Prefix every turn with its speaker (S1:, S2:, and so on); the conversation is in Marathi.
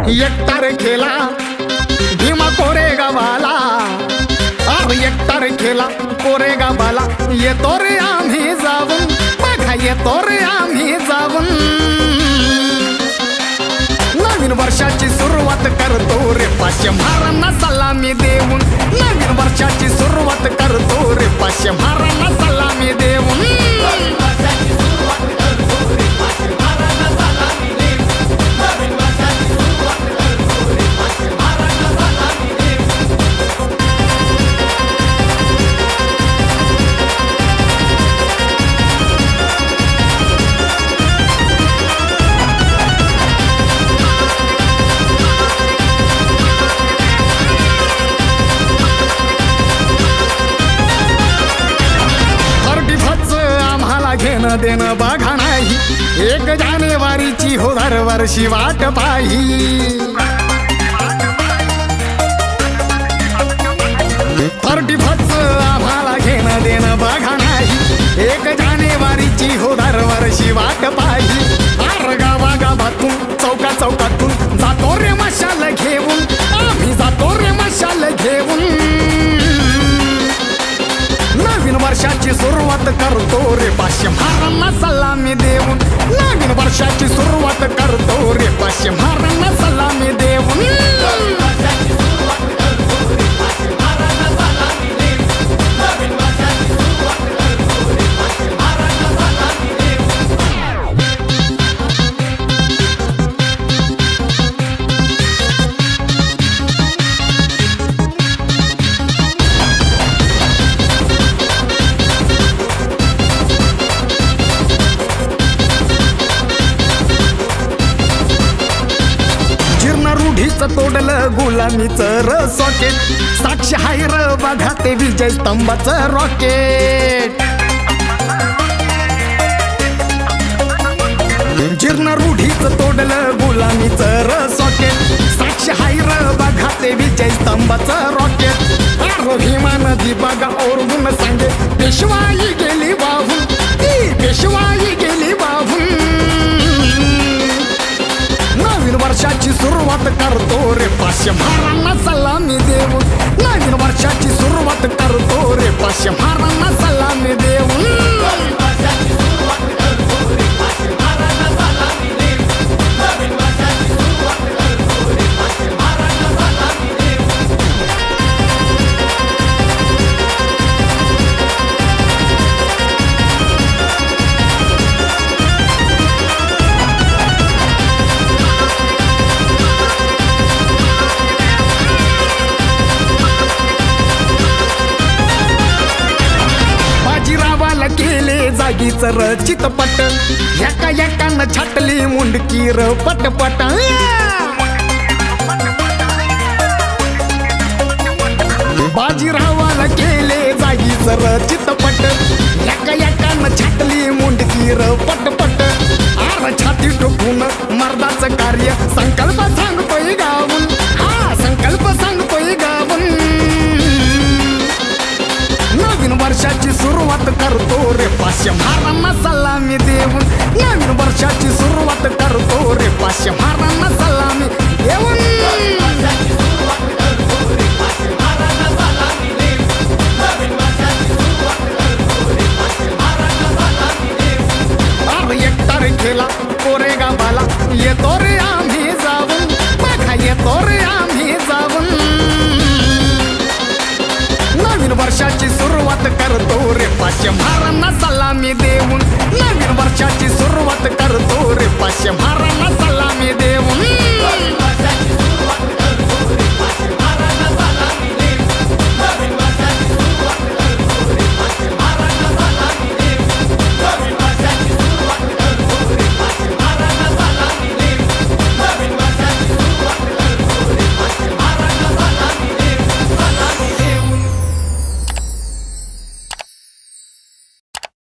S1: एक तारखेला भीमा कोरेगावाला, अरे एक तारखेला कोरेगावाला येतो रे आम्ही जाऊन, बघा येतो रे आम्ही जाऊन. नवीन वर्षाची सुरुवात करतो रे पाचशे महारांना सलामी देऊन, नवीन वर्षाची सुरुवात करतो रे पाचशे महारांना सलामी देऊन. घेणं देणं बघा नाही, 1 जानेवारीची हो दरवर्षी वाट पाही. 31 आम्हाला घेणं देणं बघा नाही, 1 जानेवारीची हो दरवर्षी वाट पाही. आर गावा गावातून चौका चौकातून जातो रे मशाल घेऊन, आम्ही जातो रे मशाल घेऊन. नवीन वर्षाची सुरुवात करतो रे पाचशे महारांना सलामी देऊन, नवीन वर्षाची सुरुवात करतो रे पाचशे महारांना सलामी देऊन. तोडलं गुलामीचं र सॉकेट, साक्ष हाय र बघा ते विजय स्तंभाचं रॉकेट. जीर्ण रूढीचं तोडलं गुलामीचं र सॉकेट, साक्ष हाय र बघा ते विजय स्तंभाचं रॉकेट. भीमा नदी बघा ओरडून सांगे, पेशवाई गेली वाहून, ती पेशवाई गेली वाहून. नवीन वर्षाची सुरुवात करतो रे पाचशे महारांना सलामी देऊन, नवीन वर्षाची सुरुवात करतो रे पाचशे महारांना सलामी देऊन. केले जागीच र चितपट, एका एकानं छाटली मुंडकी र पटपट. बाजीरावाला केले जागीच र चितपट, एका एकानं छाटली मुंडकी र पटपट. आर छाती टोकून मर्दाचं कार्य संकल्प सांगतोय गावून, हा संकल्प सांगतोय गावून. नवीन वर्षाची सुरुवात करतो रे पाचशे महारांना सलामी देऊन, नवीन वर्षाची सुरुवात करतो रे पाचशे महारांना सलामी देऊन. अरे 1 तारखेला कोरेगावाला येतो रे आम्ही जाऊन, बघा येतो रे आम्ही जाऊन. नवीन वर्षाची सुरुवात करतो रे पाचशे महारांना सलामी देऊन, नवीन वर्षाची सुरुवात करतो रे पाचशे महारांना सलामी देऊन.